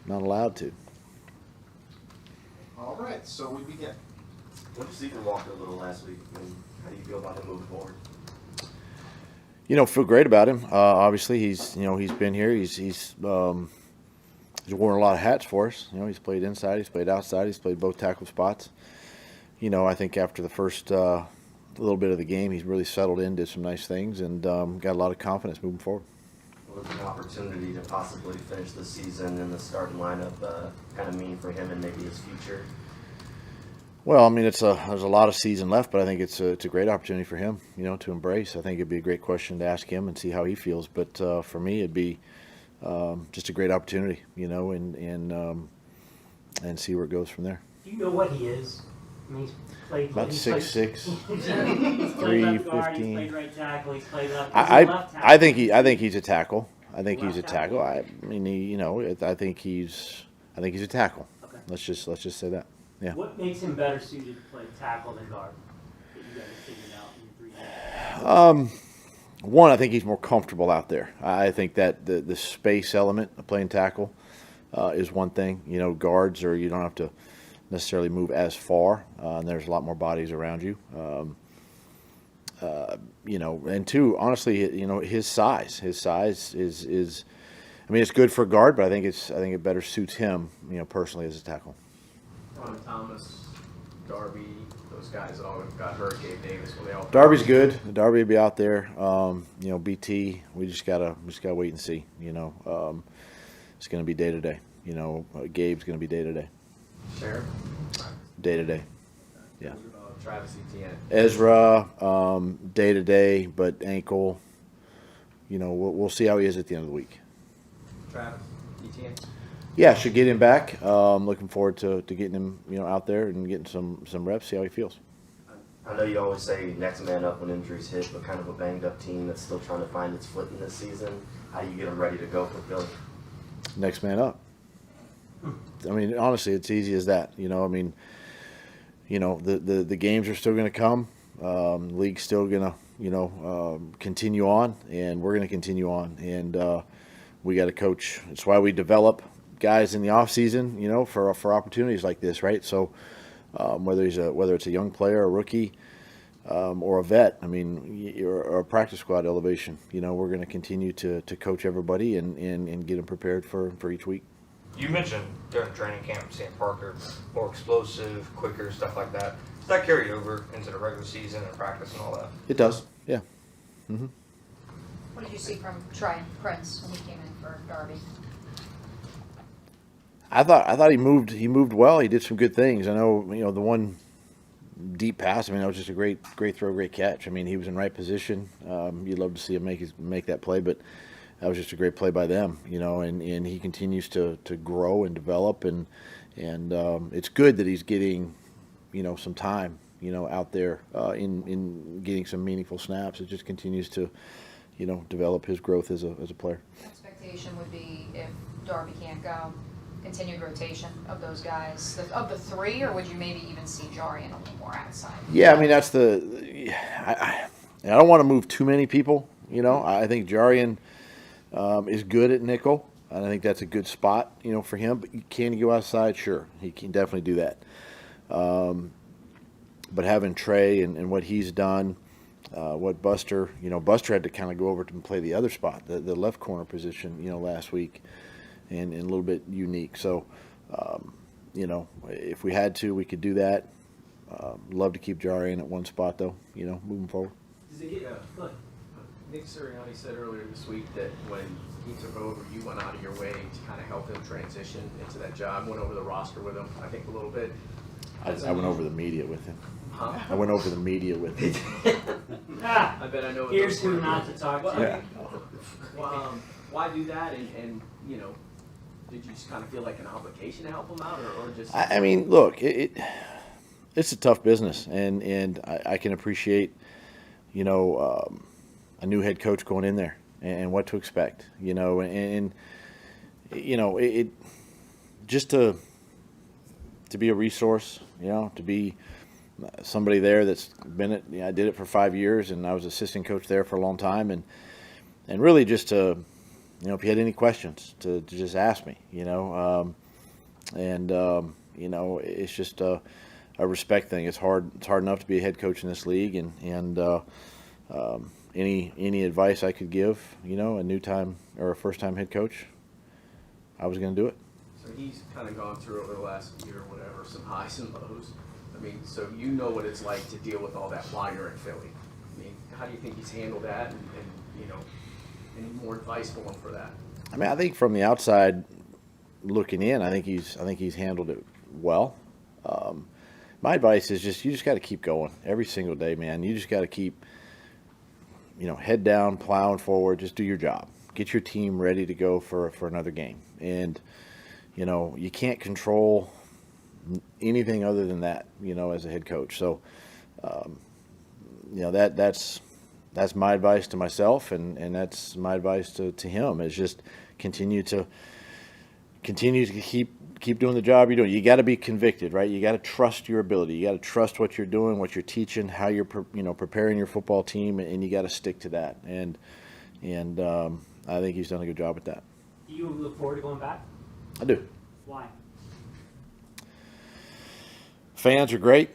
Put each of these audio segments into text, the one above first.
not allowed to. All right, so we begin. What did Stephen Walker a little last week, and how do you feel about him moving forward? Feel great about him. Obviously, he's been here. He's worn a lot of hats for us. He's played inside, he's played outside, he's played both tackle spots. I think after the first little bit of the game, he's really settled in, did some nice things, and got a lot of confidence moving forward. What does an opportunity to possibly finish the season in the starting lineup kind of mean for him and maybe his future? Well, I mean, there's a lot of season left, but I think it's a great opportunity for him, to embrace. I think it'd be a great question to ask him and see how he feels. But for me, it'd be just a great opportunity, and see where it goes from there. Do you know what he is? I mean, he's played About 6'6", he's played left guard, he's 315. played right tackle, he's played left. He's a left tackle. I think he's a tackle. I think he's a tackle. I mean, I think he's a tackle. Okay. Let's just say that. Yeah. What makes him better suited to play tackle than guard? That you guys have figured out in your 3 years? One, I think he's more comfortable out there. I think that the space element of playing tackle is one thing. Guards, or you don't have to necessarily move as far, and there's a lot more bodies around you. And two, honestly, his size is. I mean, it's good for a guard, but I think it better suits him, personally as a tackle. Thomas, Darby, those guys all got hurt. Gabe Davis, will they all? Darby's good. Darby will be out there. BT, we just gotta wait and see. It's gonna be day to day. Gabe's gonna be day to day. Sheriff? Day to day. Yeah. Travis Etienne. Ezra, day to day, but ankle. We'll see how he is at the end of the week. Travis Etienne. Yeah, should get him back. Looking forward to getting him, out there and getting some reps, see how he feels. I know you always say next man up when injuries hit, but kind of a banged up team that's still trying to find its footing this season. How do you get them ready to go for Philly? Next man up. I mean, honestly, it's easy as that. The games are still going to come. The league's still going to, continue on, and we're going to continue on. And we got to coach. It's why we develop guys in the off season, for opportunities like this, right? So whether it's a young player, a rookie, or a vet, I mean, or a practice squad elevation, we're going to continue to coach everybody and get them prepared for each week. You mentioned during training camp, Sam Parker, more explosive, quicker, stuff like that. Does that carry over into the regular season and practice and all that? It does, yeah. Mm-hmm. What did you see from Trey Prince when he came in for Darby? I thought he moved well. He did some good things. I know, the one deep pass, I mean, that was just a great throw, great catch. I mean, he was in right position. You'd love to see him make that play, but that was just a great play by them, and he continues to grow and develop, and it's good that he's getting, some time, out there in getting some meaningful snaps. It just continues to, develop his growth as a player. Expectation would be, if Darby can't go, continued rotation of those guys, of the 3, or would you maybe even see Jarian a little more outside? Yeah, I mean, that's I don't want to move too many people. I think Jarian is good at nickel, and I think that's a good spot, for him. But can he go outside? Sure, he can definitely do that. But having Trey and what he's done, what Buster, Buster had to kind of go over to play the other spot, the left corner position, last week, and a little bit unique. So, if we had to, we could do that. Love to keep Jarian at one spot, though, moving forward. Does he get, Nick Sirianni said earlier this week that when he took over, you went out of your way to kind of help him transition into that job. Went over the roster with him, I think, a little bit. I went over the media with him. Huh? I went over the media with him. I bet I know. What Here's those who were. not to talk to. Yeah. Why do that? And did you just kind of feel like an obligation to help him out, or just? I mean, look, it's a tough business, and I can appreciate, a new head coach going in there and what to expect, and it just to be a resource, to be somebody there that's been it. I did it for 5 years, and I was assistant coach there for a long time, and really just to, if you had any questions, to just ask me. It's just a respect thing. It's hard enough to be a head coach in this league, and any advice I could give, a new time or a first time head coach, I was going to do it. So he's kind of gone through over the last year or whatever, some highs and lows. I mean, so you know what it's like to deal with all that while you're in Philly. I mean, how do you think he's handled that, and any more advice for him for that? I mean, I think from the outside looking in, I think he's handled it well. My advice is you just got to keep going every single day, man. You just got to keep, head down, plowing forward. Just do your job. Get your team ready to go for another game. And, you can't control anything other than that, as a head coach. So, that's my advice to myself, and that's my advice to him, is just continue to keep doing the job you're doing. You got to be convicted, right? You got to trust your ability. You got to trust what you're doing, what you're teaching, how you're preparing your football team, and you got to stick to that. And I think he's done a good job with that. Do you look forward to going back? I do. Why? Fans are great.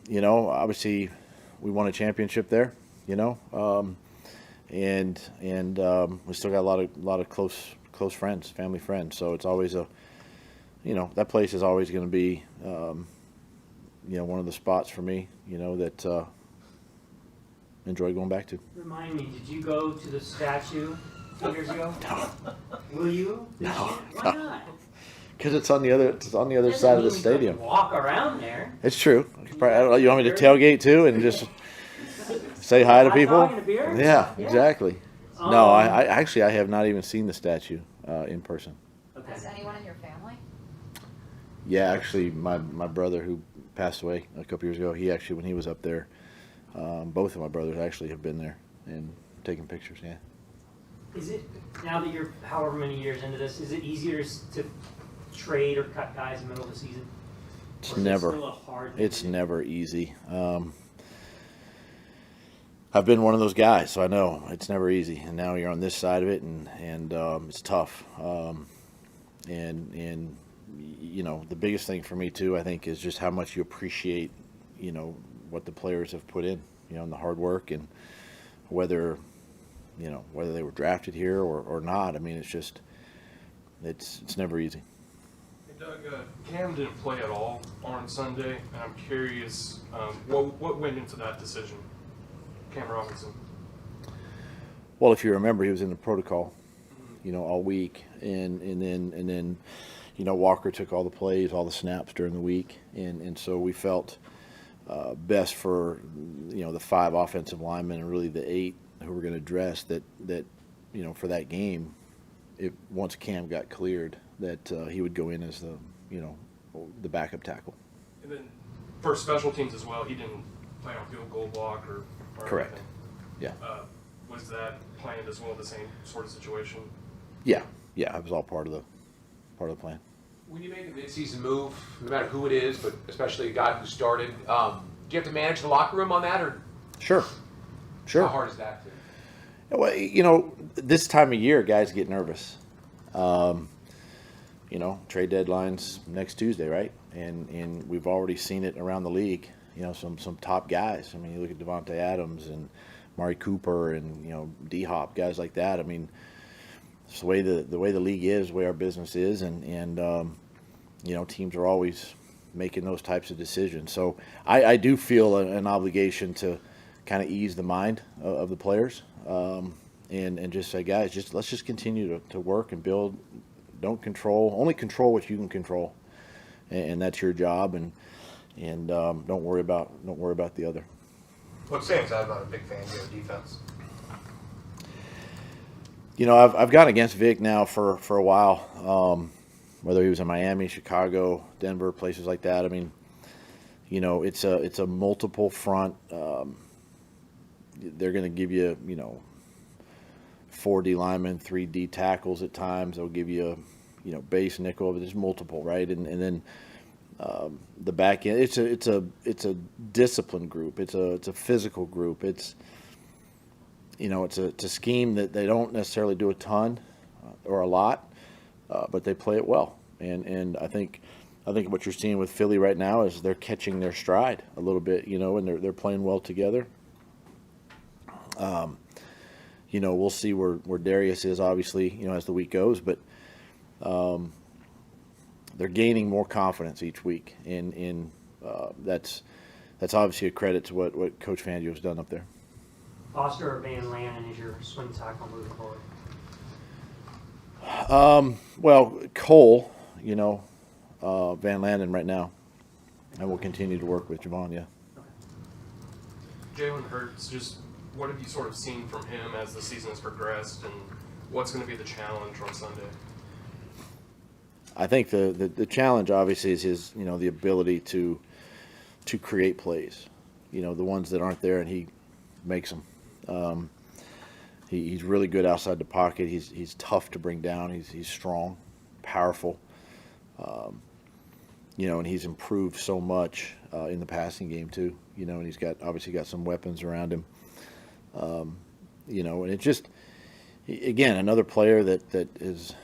Obviously we won a championship there, and we still got a lot of close friends, family friends. So it's always that place is always going to be, one of the spots for me, that enjoy going back to. Remind me, did you go to the statue 2 years ago? No. Will you? No. Why not? Because it's on the other side of the stadium. Walk around there. It's true. You want me to tailgate too and just say hi to Hot people? dog and a beer? Yeah, exactly. No, I actually have not even seen the statue in person. Okay. Has anyone in your family? Yeah, actually, my brother who passed away a couple years ago, he actually, when he was up there, both of my brothers actually have been there and taken pictures. Yeah. Is it, now that you're however many years into this, is it easier to trade or cut guys in the middle of the season? It's Or is it never. still a hard thing It's to do? never easy. I've been one of those guys, so I know it's never easy. And now you're on this side of it, and it's tough. And the biggest thing for me too, I think, is just how much you appreciate, what the players have put in, and the hard work, and whether they were drafted here or not. I mean, it's never easy. Hey Doug, Cam didn't play at all on Sunday, and I'm curious what went into that decision. Cam Robinson. Well, if you remember, he was in the protocol, all week, and then Walker took all the plays, all the snaps during the week, and so we felt best for the 5 offensive linemen and really the 8 who were going to dress that for that game, once Cam got cleared, that he would go in as the backup tackle. And then for special teams as well, he didn't play on field goal block or Correct. anything. Yeah. Was that planned as well, the same sort of situation? Yeah, it was all part of the plan. When you make a midseason move, no matter who it is, but especially a guy who started, do you have to manage the locker room on that, or Sure. how hard is that? Well, this time of year, guys get nervous. Trade deadline's next Tuesday, right? And we've already seen it around the league. Some top guys. I mean, you look at Devontae Adams and Mari Cooper and D-Hop, guys like that. I mean, it's the way the league is, the way our business is, and teams are always making those types of decisions. So I do feel an obligation to kind of ease the mind of the players, and just say, guys, let's just continue to work and build. Only control what you can control, and that's your job, and don't worry about the other. What stands out about a big fan of your defense? I've gone against Vic now for a while, whether he was in Miami, Chicago, Denver, places like that. I mean, it's a multiple front. They're going to give you, 4 D linemen, 3 D tackles at times. They'll give you, base nickel. There's multiple, right? And then the back end. It's a disciplined group. It's a physical group. it's a scheme that they don't necessarily do a ton or a lot, but they play it well. And I think what you're seeing with Philly right now is they're catching their stride a little bit, and they're playing well together. We'll see where Darius is, obviously, as the week goes, but they're gaining more confidence each week, and that's obviously a credit to what Coach Fangio's done up there. Foster or Van Lanen is your swing tackle moving forward? Well, Cole, Van Lanen right now, and we'll continue to work with Javon, yeah. Jalen Hurts, just what have you sort of seen from him as the season has progressed, and what's going to be the challenge on Sunday? I think the challenge obviously is his, the ability to create plays, the ones that aren't there, and he makes them. He's really good outside the pocket. He's tough to bring down. He's strong, powerful, and he's improved so much in the passing game too. And he's obviously got some weapons around him. And it just, again, another player that is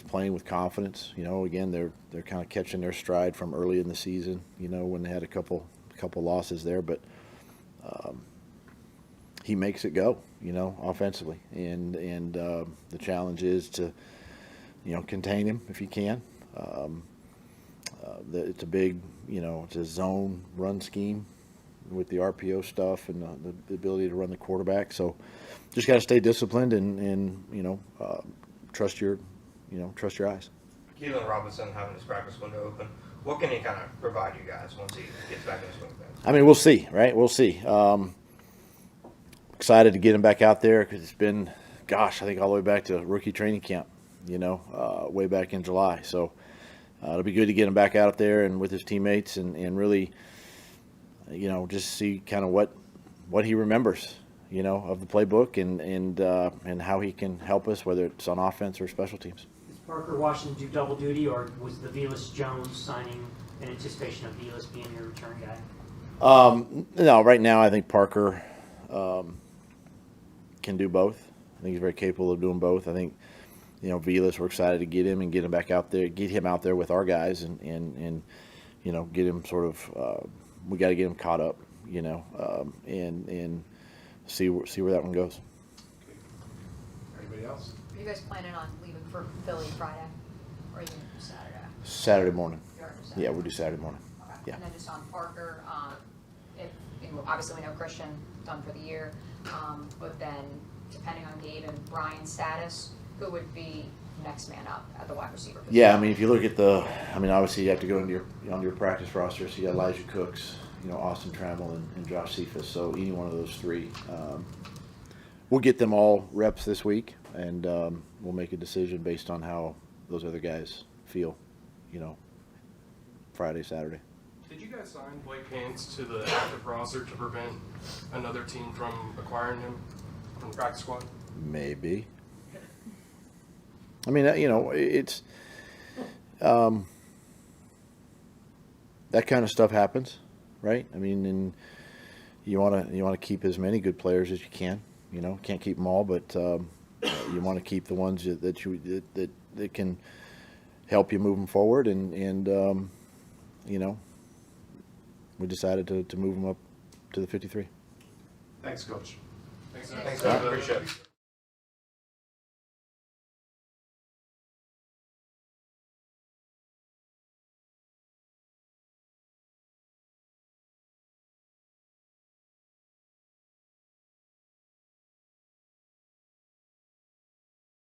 playing with confidence. Again, they're kind of catching their stride from early in the season. When they had a couple losses there, but he makes it go. Offensively, and the challenge is to contain him if you can. It's a big, it's a zone run scheme with the RPO stuff and the ability to run the quarterback. So just got to stay disciplined and trust your eyes. Keelan Robinson having his practice window open. What can he kind of provide you guys once he gets back in the swing of things? I mean, we'll see, right? We'll see. Excited to get him back out there because it's been, I think all the way back to rookie training camp, way back in July. So it'll be good to get him back out there and with his teammates and really, just see kind of what he remembers, of the playbook and how he can help us, whether it's on offense or special teams. Does Parker Washington do double duty, or was the Velas Jones signing in anticipation of Velas being your return guy? No, right now I think Parker can do both. I think he's very capable of doing both. I think, Velas, we're excited to get him and get him back out there, get him out there with our guys and get him sort of, we got to get him caught up, and see where that one goes. Anybody else? Are you guys planning on leaving for Philly Friday or even Saturday? Saturday morning. You're already Saturday. Yeah, we'll do Saturday morning. Okay. Yeah. And then just on Parker, obviously we know Christian done for the year, but then depending on Gabe and Brian's status, who would be next man up at the wide receiver position? Yeah, I mean, if you look at obviously you have to go into your practice roster. So you got Elijah Cooks, Austin Trammell, and Josh Cephas. So any one of those three, we'll get them all reps this week, and we'll make a decision based on how those other guys feel, Friday, Saturday. Did you guys sign Blake Hance to the active roster to prevent another team from acquiring him from the practice squad? Maybe. I mean, it's that kind of stuff happens, right? I mean, and you want to keep as many good players as you can. Can't keep them all, but you want to keep the ones that can help you moving forward. And we decided to move them up to the 53. Thanks, Coach. Thanks, Thanks, guys. appreciate it.